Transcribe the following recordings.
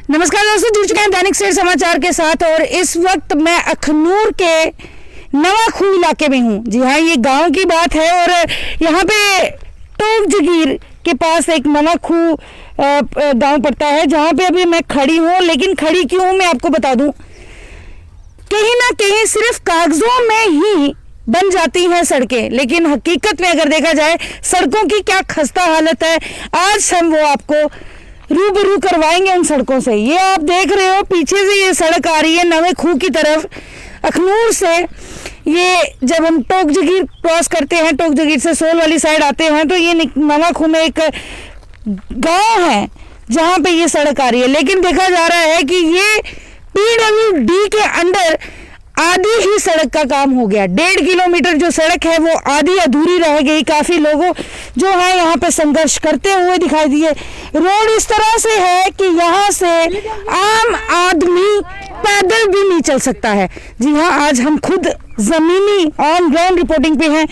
नमस्कार दोस्तों, जुड़ चुके हैं दैनिक सवेरा समाचार के साथ और इस वक्त मैं अखनूर के नवाखू इलाके में हूँ। जी हाँ, ये गांव की बात है और यहाँ पे टोक जगीर के पास एक नवाखू गांव पड़ता है, जहाँ पे अभी मैं खड़ी हूँ। लेकिन खड़ी क्यों हूँ मैं आपको बता दूँ, कहीं ना कहीं सिर्फ कागजों में ही बन जाती हैं सड़कें, लेकिन हकीकत में अगर देखा जाए सड़कों की क्या खस्ता हालत है, आज हम वो आपको रूबरू करवाएंगे उन सड़कों से। ये आप देख रहे हो पीछे से ये सड़क आ रही है नवेखू की तरफ अखनूर से। ये जब हम टोक जगीर क्रॉस करते हैं, टोक जगीर से सोल वाली साइड आते हैं, तो ये नवाखू में एक गांव है जहां पे ये सड़क आ रही है। लेकिन देखा जा रहा है कि ये PWD के अंडर आधी ही सड़क का काम हो गया। 1.5 किलोमीटर जो सड़क है वो आधी अधूरी रह गई। काफी लोगों जो है यहाँ पे संघर्ष करते हुए दिखाई दिए। रोड इस तरह से है कि यहाँ से आम आदमी पैदल भी नहीं चल सकता है। जी हाँ, आज हम खुद जमीनी ऑन ग्राउंड रिपोर्टिंग पे हैं।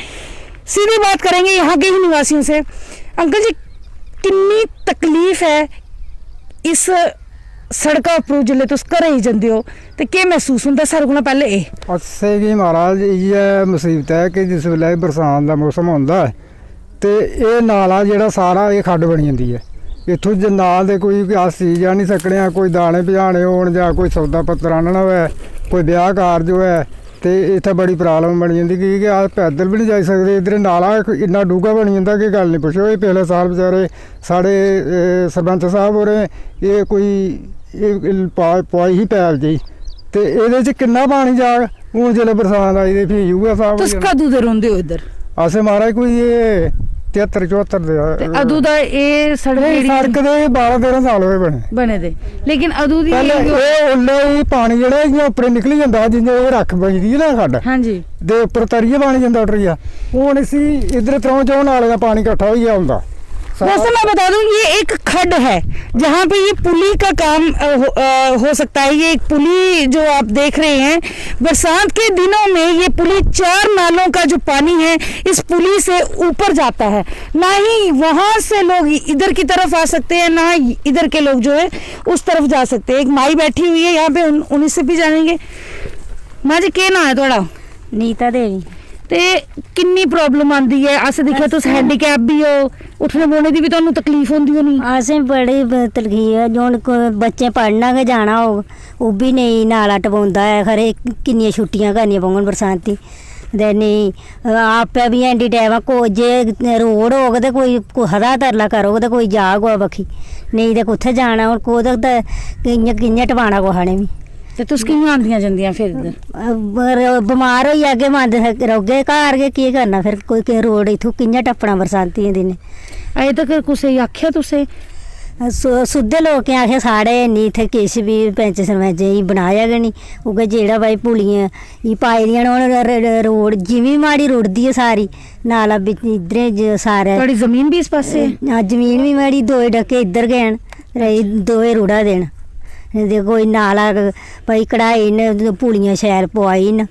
सीधी बात करेंगे यहाँ के ही निवासियों से। अंकल जी, कितनी तकलीफ है इस सड़का उपर जिले तुस घरे ही जंदे हो ते के महसूस होंदा सारे कोला पहले एह्? अस्से की महाराज इ'यै मुसीबत है कि जिस वेले बरसात का मौसम होंदा है ते एह् नाला जेह्ड़ा सारा एह् खड्ड बनी जंदी है। इत्थों जे नाल दे कोई अस चीज जा नहीं सकने, कोई दाने पजाने होन जां कोई सौदा पत्तर आह्नना होऐ, कोई ब्याह कारज होऐ ते इत्थै बड़ी प्रॉब्लम बनी जंदी कि अस पैदल भी नहीं जाई सकदे। इद्धर नाला इन्ना डूंह्गा बनी जंदा कि गल्ल नहीं पुच्छो। एह् पिछले साल बेचारे साढ़े सरपंच साहब होरें एह् कोई पुआई ही पैल जी ते एह्दे च किन्ना पानी जाग। हून जेल्लै बरसात आई ते फ्ही उ'ऐ स्हाब। तुस कदूं दे रौंह्दे हो इद्धर? अस महाराज कोई 73-74 दे अदू दा एह् सड़क दे 12-13 साल होए बने दे। लेकिन अदू दी एह् उल्ले पानी जेह्ड़ा इ'यां उप्परे निकली जंदा जि'यां एह् रक्ख बजदी ना खड्ड, हाँ जी, दे उप्पर तरियै पानी जंदा उठरिया। हून इसी इद्धर त्रौं चौं नाले दा पानी इकट्ठा होइया होंदा। वैसे मैं बता दूं, ये एक खड्ड है जहाँ पे ये पुली का काम हो सकता है। ये एक पुली जो आप देख रहे हैं, बरसात के दिनों में ये पुली 4 नालों का जो पानी है इस पुली से ऊपर जाता है। ना ही वहां से लोग इधर की तरफ आ सकते हैं, ना इधर के लोग जो है उस तरफ जा सकते हैं। एक माई बैठी हुई है यहाँ पे, उन्हीं से भी जानेंगे। माँ जी, क्या नाम है थोड़ा? नीता देवी। ते किन्नी प्रॉब्लम आंदी है? अस दिक्खेआ तुस हैंडीकैप भी हो, उठने बौहने दी भी तुहानू तकलीफ होंदी होनी? असें बड़ी तकलीफ है। जो बच्चे पढ़ना गै जाना होग ओह् बी नेईं नाला टपाउंदा है। खरे किन्नियां छुट्टियां करनियां पौङन बरसांती ते नेईं आपे बी हैंडी टैप को जे रोड होग ते कोई हरा तरला करोग ते कोई जाग कुसै बक्खी, नेईं ते कुत्थै जाना। और कोह्दे कि'यां टपाना कुसै ने बी। ते तुस कि'यां आंदियां जंदियां फिर इद्धर? बमार होई जागे मंद रौह्गे घर गै, केह् करना फिर? कोई रोड इत्थूं कि'यां टप्पना बरसांती दिनें? अजें तक कुसै गी आखेआ तुसें? सुद्धे लोकें आखेआ साढ़े हैनी इत्थै किश बी, पैंच सरपंचें गी बनाया गै निं। उ'ऐ जेह्ड़ा भाई पुलियां ई पाई दियां न हून रोड जिमीं माड़ी रुड़दी है सारी, नाला बिच इद्धर सारे। थोड़ी जमीन भी इस पासे? जमीन भी माड़ी, 2 डक्के इद्धर गै न, 2 रुड़ा दे न। ते कोई नाला भाई कढ़ाई न, पुलियां शैल पोआई न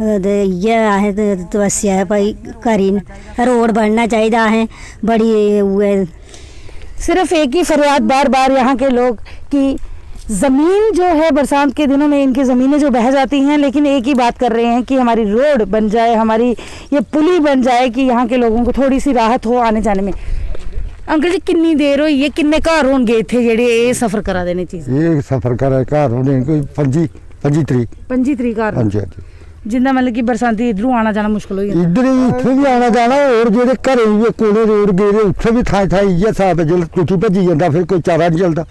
ते इ'यै असें तपस्या भाई करी न। रोड बनना चाहिदा। असें बड़ी उ'ऐ सिर्फ एक ही फरियाद बार बार यहाँ के लोग कि ज़मीन जो है बरसात के दिनों में इनकी ज़मीनें जो बह जाती हैं, लेकिन एक ही बात कर रहे हैं कि हमारी रोड बन जाए, हमारी ये पुली बन जाए कि यहाँ के लोगों को थोड़ी सी राहत हो आने जाने में। अंकल जी, किन्नी देर होई है, किन्ने घर होणगे इत्थे जेह्ड़े एह् सफर करा दे ने? चीज़ ये सफर करा घर होने कोई 25 तरीक। 25 तरीक घर? हां जी, हां जी। जिंदा मतलब कि बरसाती इधरों आना जाना मुश्किल हो जाता? इधर इत्थों भी आना जाना, और जेह्ड़े घरें भी कोले रोड गेदे उत्थे भी थाई थाई इ'यै स्हाब है। जिसलै टुटी भज्जी जंदा फिर कोई चारा नहीं चलदा।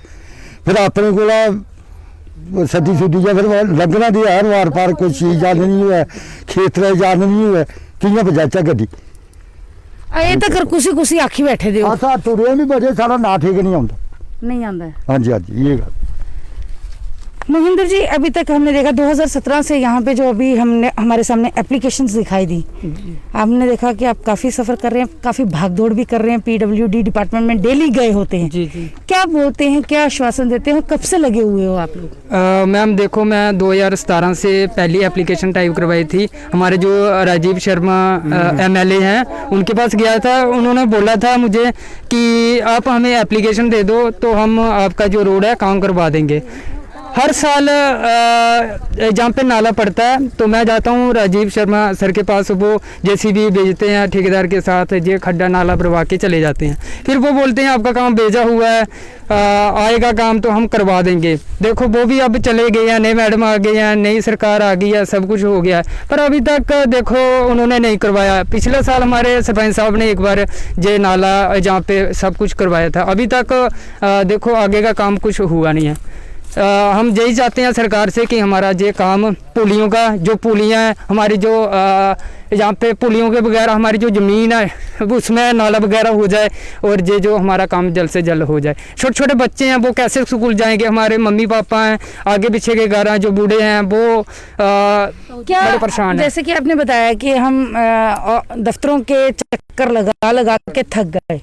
फिर अपने कोला सद्दी सुद्दी जा फिर लंघना दी हर वार पार कोई चीज आह्ननी होऐ, खेतरे जाह्ननी होऐ, कि'यां पजाचै गड्डी? अजें तक कुसी आखी बैठे दे हो? अस टुरे भी बड़े, साढ़ा ना ठीक नहीं आंदा। नहीं आंदा है? हां जी, हां जी, ये गल। मोहिंदर जी, अभी तक हमने देखा 2017 से यहाँ पे जो अभी हमने हमारे सामने एप्लीकेशंस दिखाई दी, आपने देखा कि आप काफ़ी सफ़र कर रहे हैं, काफ़ी भागदौड़ भी कर रहे हैं, PWD डिपार्टमेंट में डेली गए होते हैं। जी जी। क्या बोलते हैं, क्या आश्वासन देते हैं, कब से लगे हुए हो आप लोग? मैम देखो, मैं 2017 से पहली एप्लीकेशन टाइप करवाई थी। हमारे जो राजीव शर्मा MLA हैं उनके पास गया था। उन्होंने बोला था मुझे कि आप हमें एप्लीकेशन दे दो तो हम आपका जो रोड है काम करवा देंगे। हर साल जहाँ पे नाला पड़ता है तो मैं जाता हूँ राजीव शर्मा सर के पास, वो JCB भेजते हैं ठेकेदार के साथ, ये खड्डा नाला भरवा के चले जाते हैं। फिर वो बोलते हैं आपका काम भेजा हुआ है, आएगा काम तो हम करवा देंगे। देखो वो भी अब चले गए हैं, नए मैडम आ गए हैं, नई सरकार आ गई है, सब कुछ हो गया है, पर अभी तक देखो उन्होंने नहीं करवाया। पिछले साल हमारे सरपंच साहब ने एक बार ये नाला जहाँ पे सब कुछ करवाया था, अभी तक देखो आगे का काम कुछ हुआ नहीं है। हम यही चाहते हैं सरकार से कि हमारा ये काम पुलियों का, जो पुलियाँ हैं हमारी, जो यहाँ पे पुलियों के बगैर हमारी जो ज़मीन है उसमें नाला वगैरह हो जाए और ये जो हमारा काम जल्द से जल्द हो जाए। छोटे छोटे बच्चे हैं वो कैसे स्कूल जाएंगे, हमारे मम्मी पापा हैं, आगे पीछे के घर हैं, जो बूढ़े हैं वो क्या बड़े परेशान हैं। जैसे कि आपने बताया कि हम दफ्तरों के चक्कर लगा लगा के थक गए,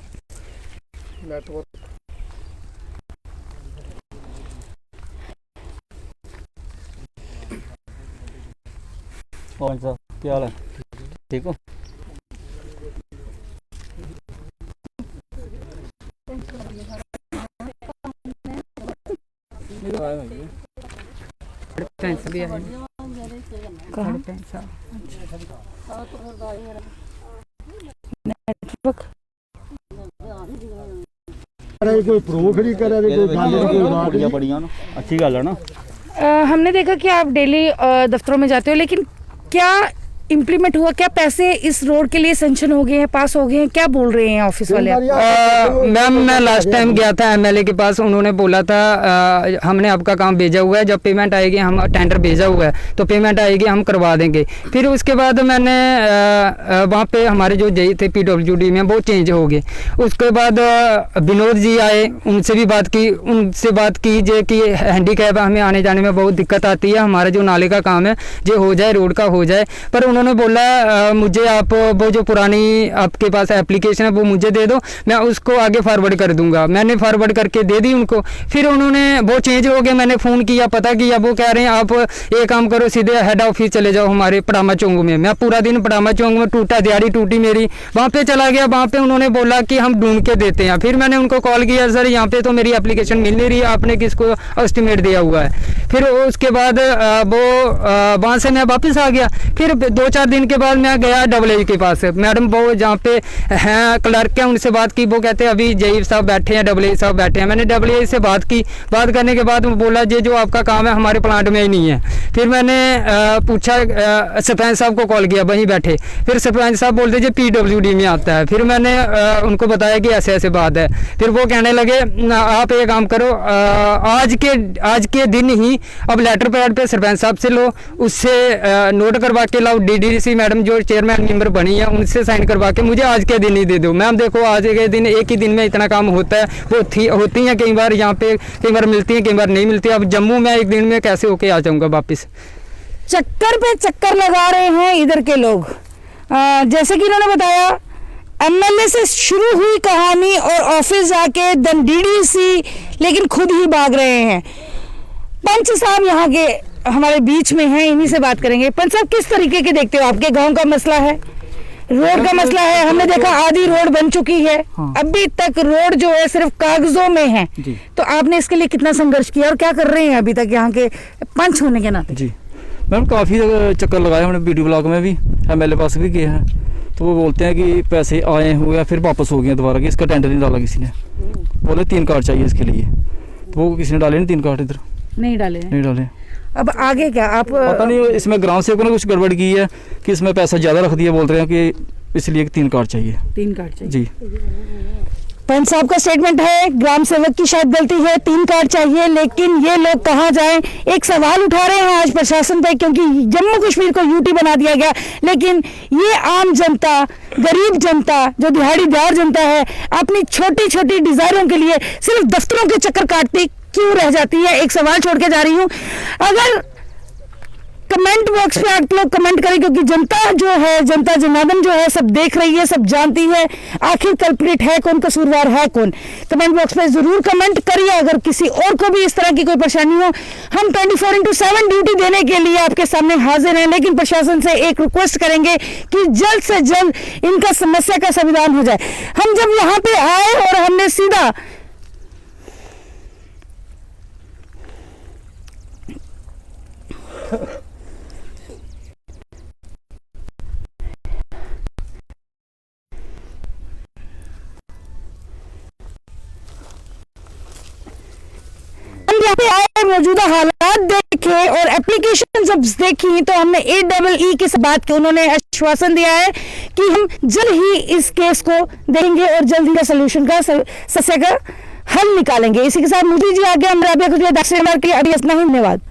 कौन सा, क्या हाल है, ठीक हो? भी है। कोई प्रूफ नहीं करे, बड़िया बढ़िया ना, अच्छी गल है ना। हमने देखा कि आप डेली दफ्तरों में जाते हो, लेकिन क्या इम्प्लीमेंट हुआ, क्या पैसे इस रोड के लिए सेंक्शन हो गए हैं, पास हो गए हैं, क्या बोल रहे हैं ऑफिस वाले? मैम मैं लास्ट टाइम गया था MLA के पास, उन्होंने बोला था हमने आपका काम भेजा हुआ है, जब पेमेंट आएगी, हम टेंडर भेजा हुआ है तो पेमेंट आएगी हम करवा देंगे। फिर उसके बाद मैंने वहाँ पे हमारे जो JE थे PWD में वो चेंज हो गए। उसके बाद विनोद जी आए, उनसे भी बात की जो कि हैंडीकैप हमें आने जाने में बहुत दिक्कत आती है, हमारा जो नाले का काम है जो हो जाए, रोड का हो जाए। पर उन्होंने बोला मुझे आप वो जो पुरानी आपके पास एप्लीकेशन है वो मुझे दे दो, मैं उसको आगे फॉरवर्ड कर दूंगा। मैंने फॉरवर्ड करके दे दी उनको। फिर उन्होंने वो चेंज हो गए, मैंने फ़ोन किया, पता किया, वो कह रहे हैं आप ये काम करो, सीधे हेड ऑफिस चले जाओ हमारे पड़ामा चौंक में। मैं पूरा दिन पड़ामा चौंक में टूटा, दिहाड़ी टूटी मेरी, वहाँ पे चला गया। वहाँ पे उन्होंने बोला कि हम ढूंढ के देते हैं। फिर मैंने उनको कॉल किया, सर यहाँ पे तो मेरी एप्लीकेशन मिल नहीं रही, आपने किसको एस्टिमेट दिया हुआ है? फिर उसके बाद वो वहाँ से मैं वापस आ गया। फिर 2-4 दिन के बाद मैं गया AA के पास, मैडम वो जहाँ पे हैं क्लर्क हैं, उनसे बात की। वो कहते हैं अभी JE साहब बैठे हैं, AA साहब बैठे हैं। मैंने AA से बात की, बात करने के बाद वो बोला ये जो आपका काम है हमारे प्लांट में ही नहीं है। फिर मैंने पूछा, सरपंच साहब को कॉल किया, वहीं बैठे। फिर सरपंच साहब बोलते ये PWD में आता है। फिर मैंने उनको बताया कि ऐसे ऐसे बात है। फिर वो कहने लगे आप एक काम करो, आज के दिन ही अब लेटर पैड पे सरपंच साहब से लो, उससे नोट करवा के लाओ, DDC मैडम जो चेयरमैन मेंबर बनी है उनसे साइन करवा के मुझे आज के दिन ही दे दो। मैम देखो आज के दिन, एक ही दिन में इतना काम होता है। वो होती हैं कई बार यहाँ पे, कई बार मिलती हैं, कई बार नहीं मिलती। अब जम्मू में एक दिन में कैसे होके आ जाऊँगा वापस? चक्कर पे चक्कर लगा रहे हैं इधर के लोग। जैसे कि उन्होंने बताया, MLA से शुरू हुई कहानी और ऑफिस जाके देन DDC, लेकिन खुद ही भाग रहे हैं। पंच साहब यहाँ के हमारे बीच में हैं, इन्हीं से बात करेंगे। पंच साहब, किस तरीके के देखते हो? आपके गांव का मसला है, रोड का मसला है, हमने देखा आधी रोड बन चुकी है। हाँ। अभी तक रोड जो है सिर्फ कागजों में है। तो आपने इसके लिए कितना संघर्ष किया और क्या कर रहे हैं अभी तक यहाँ के पंच होने के नाते? जी मैम, काफ़ी चक्कर लगाए हमने, BD ब्लॉक में भी, MLA पास भी किए हैं। तो वो बोलते हैं कि पैसे आए हुए या फिर वापस हो गए दोबारा, कि इसका टेंडर नहीं डाला किसी ने। बोले 3 कार्ड चाहिए इसके लिए, तो वो किसी ने डाले नहीं 3 कार्ड, इधर नहीं डाले हैं। नहीं डाले। अब आगे क्या आप? पता नहीं इसमें ग्राम सेवकों ने कुछ गड़बड़ की है कि इसमें पैसा ज़्यादा रख दिया, बोल रहे हैं कि इसलिए 3 कार्ड चाहिए। 3 कार्ड चाहिए जी। पंच साहब का स्टेटमेंट है, ग्राम सेवक की शायद गलती है, 3 कार्ड चाहिए, लेकिन ये लोग कहाँ जाएं? एक सवाल उठा रहे हैं आज प्रशासन पे, क्योंकि जम्मू कश्मीर को UT बना दिया गया, लेकिन ये आम जनता, गरीब जनता, जो दिहाड़ीदार जनता है, अपनी छोटी छोटी डिजायरों के लिए सिर्फ दफ्तरों के चक्कर काटती क्यों रह जाती है? एक सवाल छोड़ के जा रही हूँ। अगर कमेंट बॉक्स पे आप लोग कमेंट करें, क्योंकि जनता जो है, जनता जनार्दन जो है, सब देख रही है, सब जानती है आखिर कल्प्रिट है कौन, कसूरवार है कौन। कमेंट बॉक्स पे जरूर कमेंट करिए। अगर किसी और को भी इस तरह की कोई परेशानी हो, हम 24/7 ड्यूटी देने के लिए आपके सामने हाजिर हैं, लेकिन प्रशासन से एक रिक्वेस्ट करेंगे कि जल्द से जल्द इनका समस्या का समाधान हो जाए। हम जब यहाँ पे आए और हमने सीधा यहाँ पे आए, मौजूदा हालात देखे और एप्लीकेशन जब देखी, तो हमने AEE की बात की। उन्होंने आश्वासन दिया है कि हम जल्द ही इस केस को देंगे और जल्द ही सोल्यूशन का समस्या का हल निकालेंगे। इसी के साथ मोदी जी आगे हम राबिया के लिए धन्यवाद।